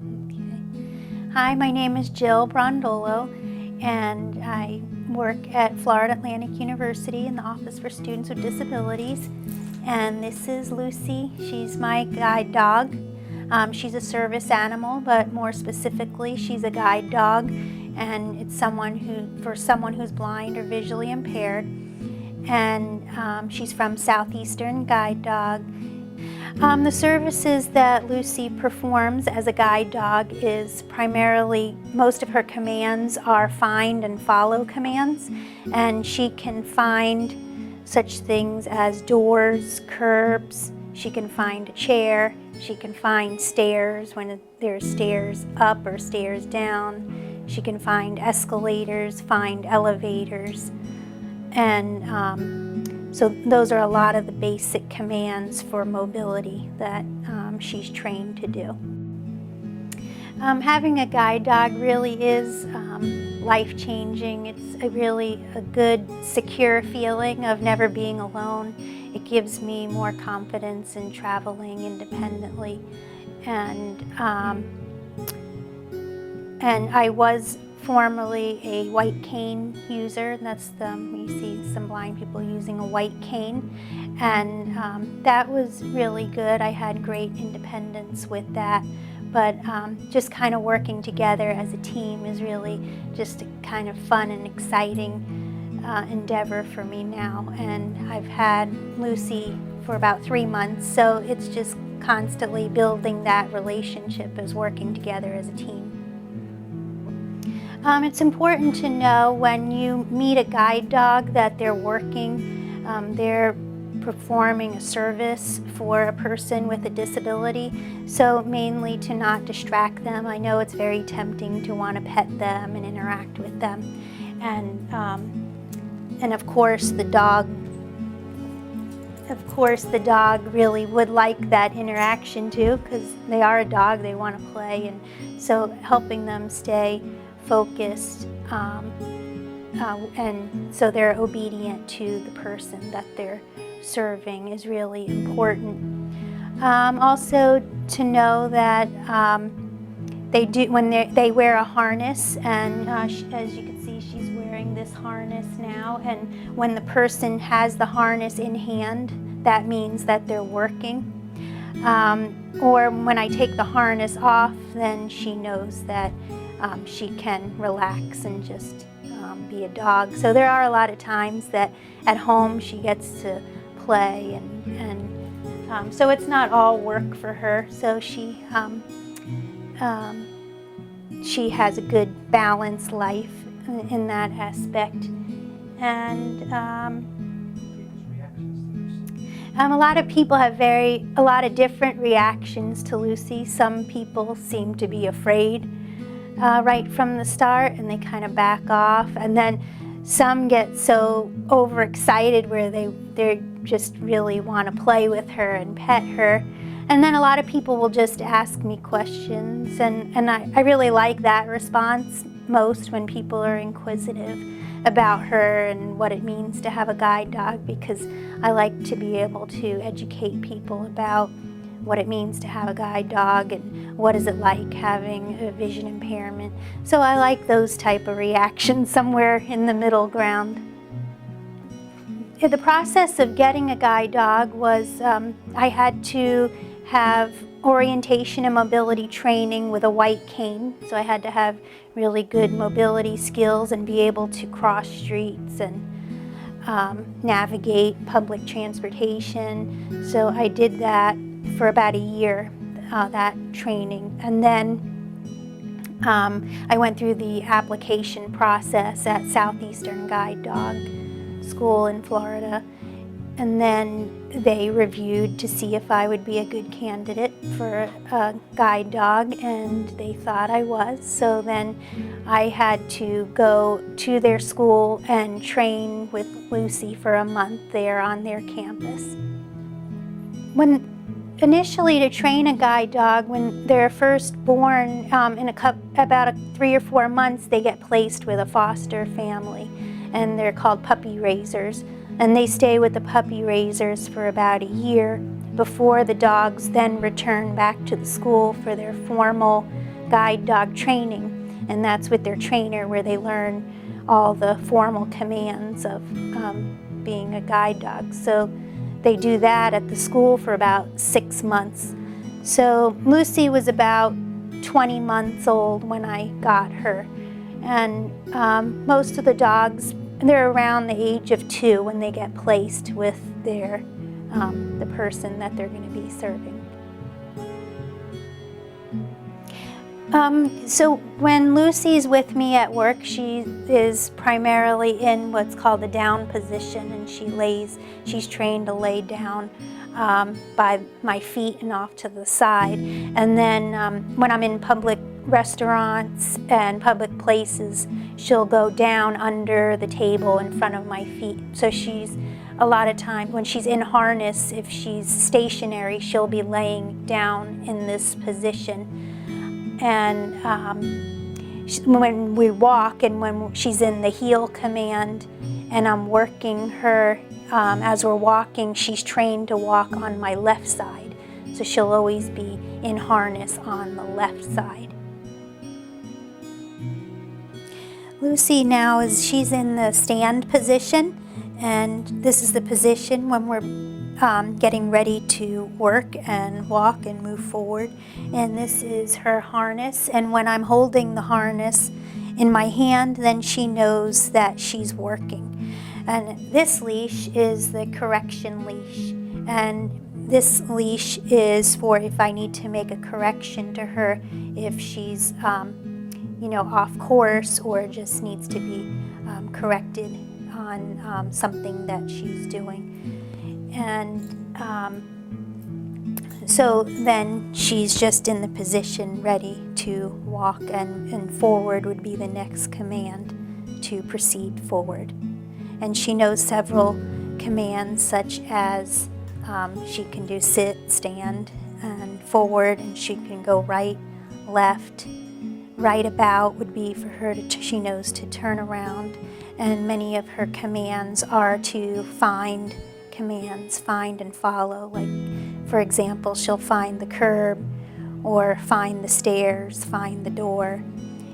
Okay. Hi, my name is Jill Brondolo, and I work at Florida Atlantic University in the Office for Students with Disabilities. And this is Lucy. She's my guide dog. She's a service animal, but more specifically, she's a guide dog, and it's for someone who's blind or visually impaired. And she's from Southeastern Guide Dog. The services that Lucy performs as a guide dog is primarily, most of her commands are find and follow commands, and she can find such things as doors, curbs, she can find a chair, she can find stairs when there's stairs up or stairs down, she can find escalators, find elevators, and so those are a lot of the basic commands for mobility that she's trained to do. Having a guide dog really is life-changing. It's really a good, secure feeling of never being alone. It gives me more confidence in traveling independently. And I was formerly a white cane user. That's you see some blind people using a white cane, and that was really good. I had great independence with that, but just kind of working together as a team is really just a kind of fun and exciting endeavor for me now. And I've had Lucy for about 3 months, so it's just constantly building that relationship as working together as a team. It's important to know when you meet a guide dog that they're working, they're performing a service for a person with a disability, so mainly to not distract them. I know it's very tempting to want to pet them and interact with them, and of course the dog really would like that interaction too, because they are a dog, they want to play, and so helping them stay focused, and so they're obedient to the person that they're serving is really important. Also to know that they do, when they wear a harness, and as you can see, she's wearing this harness now, and when the person has the harness in hand, that means that they're working. Or when I take the harness off, then she knows that she can relax and just be a dog. So there are a lot of times that at home she gets to play, and so it's not all work for her. So she has a good balanced life in that aspect. And a lot of people have a lot of different reactions to Lucy. Some people seem to be afraid right from the start, and they kind of back off, and then some get so overexcited where they just really want to play with her and pet her, and then a lot of people will just ask me questions, and I really like that response most, when people are inquisitive about her and what it means to have a guide dog, because I like to be able to educate people about what it means to have a guide dog and what is it like having a vision impairment. So I like those type of reactions, somewhere in the middle ground. The process of getting a guide dog was I had to have orientation and mobility training with a white cane. So I had to have really good mobility skills and be able to cross streets and navigate public transportation. So I did that for about a year, that training. And then I went through the application process at Southeastern Guide Dog School in Florida. And then they reviewed to see if I would be a good candidate for a guide dog, and they thought I was. So then I had to go to their school and train with Lucy for a month there on their campus. Initially, to train a guide dog, when they're first born, in about 3 or 4 months, they get placed with a foster family, and they're called puppy raisers. And they stay with the puppy raisers for about a year before the dogs then return back to the school for their formal guide dog training, and that's with their trainer where they learn all the formal commands of being a guide dog. So they do that at the school for about 6 months. So Lucy was about 20 months old when I got her. And most of the dogs, they're around the age of 2 when they get placed with their the person that they're going to be serving. So when Lucy's with me at work, she is primarily in what's called the down position, and she's trained to lay down by my feet and off to the side. And then when I'm in public restaurants and public places, she'll go down under the table in front of my feet. So she's, a lot of time when she's in harness, if she's stationary, she'll be laying down in this position. And when we walk and when she's in the heel command and I'm working her, as we're walking, she's trained to walk on my left side. So she'll always be in harness on the left side. Lucy now she's in the stand position, and this is the position when we're getting ready to work and walk and move forward. And this is her harness, and when I'm holding the harness in my hand, then she knows that she's working. And this leash is the correction leash, and this leash is for if I need to make a correction to her, if she's off course or just needs to be corrected on something that she's doing. And so then she's just in the position ready to walk, and forward would be the next command to proceed forward. And she knows several commands, such as she can do sit, stand, and forward, and she can go right, left. Right about would be for her she knows to turn around. And many of her commands are to find commands, find and follow. Like, for example, she'll find the curb or find the stairs, find the door.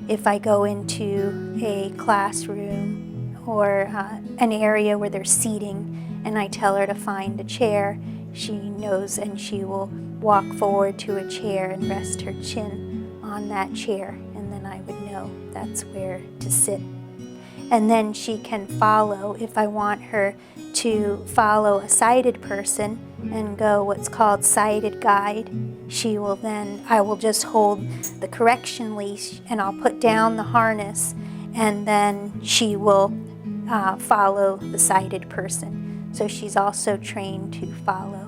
If I go into a classroom or an area where there's seating and I tell her to find a chair, she knows and she will walk forward to a chair and rest her chin on that chair, and then I would know that's where to sit. And then she can follow. If I want her to follow a sighted person and go what's called sighted guide, I will just hold the correction leash and I'll put down the harness, and then she will follow the sighted person. So she's also trained to follow.